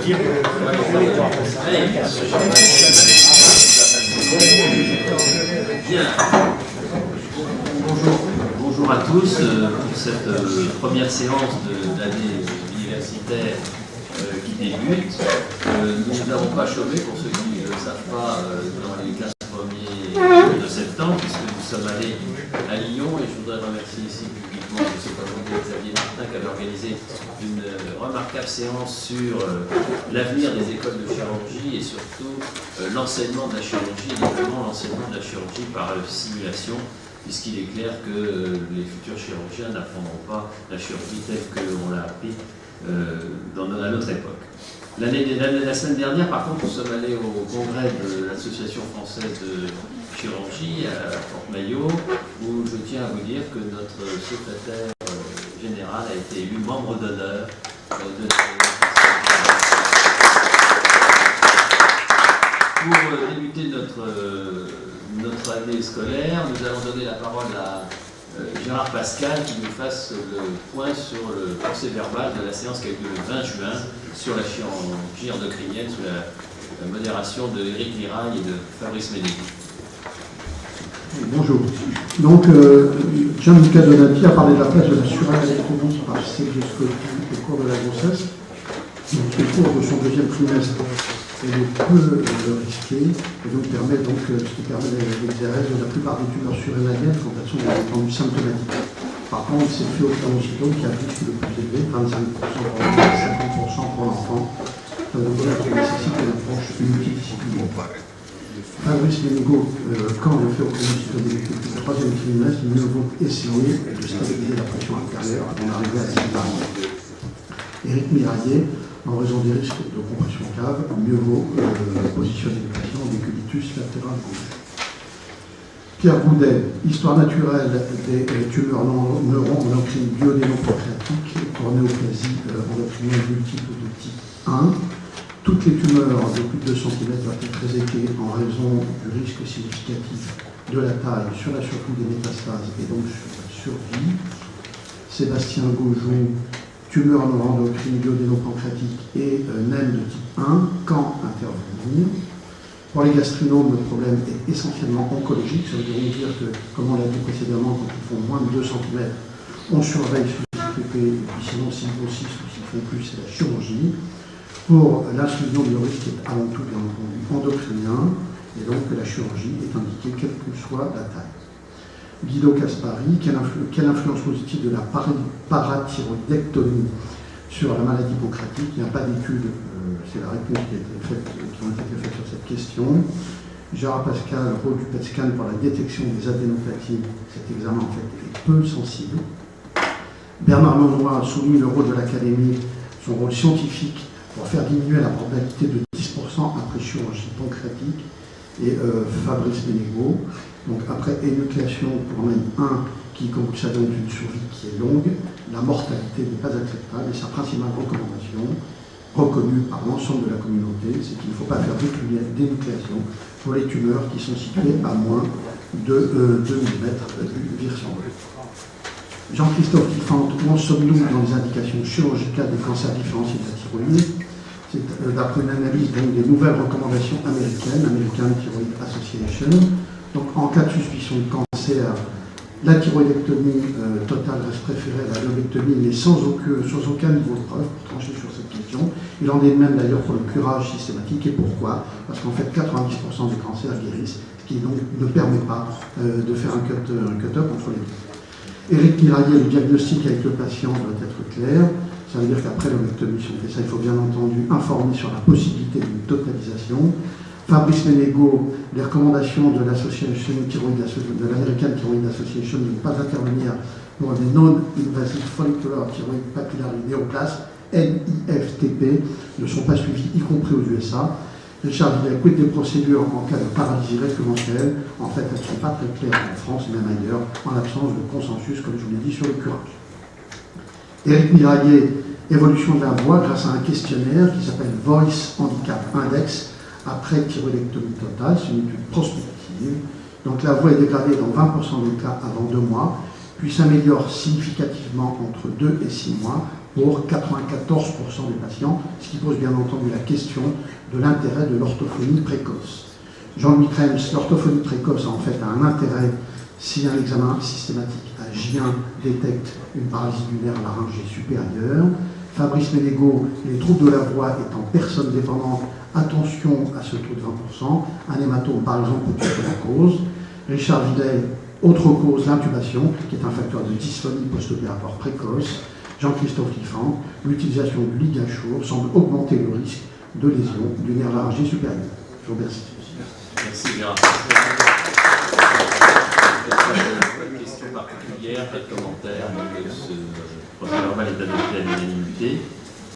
Bien. Bonjour à tous pour cette première séance de l'année universitaire qui débute. Nous n'avons pas chômé, pour ceux qui ne le savent pas, dans les 15 premiers jours de septembre, puisque nous sommes allés à Lyon, et je voudrais remercier ici publiquement M. Xavier Martin qui avait organisé une remarquable séance sur l'avenir des écoles de chirurgie et surtout l'enseignement de la chirurgie, et notamment l'enseignement de la chirurgie par simulation, puisqu'il est clair que les futurs chirurgiens n'apprendront pas la chirurgie telle qu'on l'a appris à notre époque. La semaine dernière, par contre, nous sommes allés au congrès de l'Association française de chirurgie à Port-Maillot, où je tiens à vous dire que notre secrétaire général a été élu membre d'honneur de Pour débuter notre année scolaire, nous allons donner la parole à Gérard Pascal qui nous fasse le point sur le procès-verbal de la séance qui a eu lieu le 20 juin sur la chirurgie endocrinienne sous la modération de Éric Mirail et de Fabrice Ménégo. Bonjour. Donc, Gianluca Donati a parlé de la place de la surélectronie par célioscopie au cours de la grossesse. Donc, au cours de son deuxième trimestre, elle peut risquer, et donc ce qui permet l'exérèse de la plupart des tumeurs surrénaliennes quand elles sont étendues symptomatiques. Par contre, c'est le phéochromocytome qui a le risque le plus élevé, 25% pour l'enfant, 50% pour l'enfant. Donc, qui nécessite une approche multidisciplinaire. Fabrice Ménégo, quand le phéochromocytome est détecté au troisième trimestre, nous devons essayer de stabiliser la pression artérielle avant d'arriver à la séparation. Éric Miraillet, en raison des risques de compression cave, mieux vaut positionner le patient en décubitus latéral gauche. Pierre Goudet, histoire naturelle des tumeurs neuroendocrines duodéno-pancréatiques pour néoplasie endocrinienne multiple de type 1. Toutes les tumeurs de plus de 2 cm doivent être traitées en raison du risque significatif de la taille sur la survie des métastases et donc sur la survie. Sébastien Gaujon, tumeur neuroendocrine duodéno-pancréatique et NEM de type 1, quand intervenir. Pour les gastrinomes, le problème est essentiellement oncologique. Ça veut dire que, comme on l'a dit précédemment, quand ils font moins de 2 cm, on surveille sous IPP, et puis sinon, s'ils grossissent ou s'ils font plus, c'est la chirurgie. Pour l'insuffisance, le risque est avant tout, bien entendu, endocrinien, et donc la chirurgie est indiquée, quelle que soit la taille. Guido Caspari, quelle influence positive de la parathyroïdectomie sur la maladie pancréatique? Il n'y a pas d'études, c'est la réponse qui ont été faites sur cette question. Gérard Pascal, rôle du PET scan pour la détection des adénopathies, cet examen en fait est peu sensible. Bernard Monroy a souligné le rôle de l'académie, son rôle scientifique pour faire diminuer la mortalité de 10% après chirurgie pancréatique. Et Fabrice Ménégo, donc après énucléation pour même 1 qui, comme vous le savez, ont une survie qui est longue, la mortalité n'est pas acceptable et sa principale recommandation, reconnue par l'ensemble de la communauté, c'est qu'il ne faut pas faire d'énucléation pour les tumeurs qui sont situées à moins de 2 mm du versant. Jean-Christophe Diffante, où en sommes-nous dans les indications chirurgicales des cancers différenciés de la thyroïde? C'est d'après une analyse des nouvelles recommandations américaines, American Thyroid Association. Donc en cas de suspicion de cancer, la thyroïdectomie totale reste préférée à la lobectomie, mais sans aucun niveau de preuve pour trancher sur cette question. Il en est de même d'ailleurs pour le curage systématique. Et pourquoi? Parce qu'en fait 90% des cancers guérissent, ce qui donc ne permet pas de faire un cut-up entre les deux. Éric Miraillet, le diagnostic avec le patient doit être clair. Ça veut dire qu'après l'ovectomie, si on fait ça, il faut bien entendu informer sur la possibilité d'une totalisation. Fabrice Ménégo, les recommandations de l'Association de l'American Thyroid Association de ne pas intervenir pour des non-invasive follicular thyroid papillary néoplasmes, NIFTP, ne sont pas suivies, y compris aux USA. Richard Villers, quid des procédures en cas de paralysie récurrentielle? En fait, elles ne sont pas très claires en France et même ailleurs, en l'absence de consensus, comme je vous l'ai dit, sur le curage. Éric Miraillet, évolution de la voix grâce à un questionnaire qui s'appelle Voice Handicap Index après thyroïdectomie totale, c'est une étude prospective. Donc la voix est dégradée dans 20% des cas avant 2 mois, puis s'améliore significativement entre 2 et 6 mois, pour 94% des patients, ce qui pose bien entendu la question de l'intérêt de l'orthophonie précoce. Jean-Louis Krems, l'orthophonie précoce a en fait un intérêt si un examen systématique à J1 détecte une paralysie du nerf laryngé supérieur. Fabrice Ménégo, les troubles de la voix étant personnes dépendantes, attention à ce taux de 20%. Un hématome, par exemple, peut être la cause. Richard Vidal, autre cause, l'intubation, qui est un facteur de dysphonie post-opératoire précoce. Jean-Christophe Liffant, l'utilisation du ligachour semble augmenter le risque de lésion du nerf laryngé supérieur. Je vous remercie. Merci Gérard. Pas de questions particulières, pas de commentaires. Ce procès verbal est adopté à l'unanimité.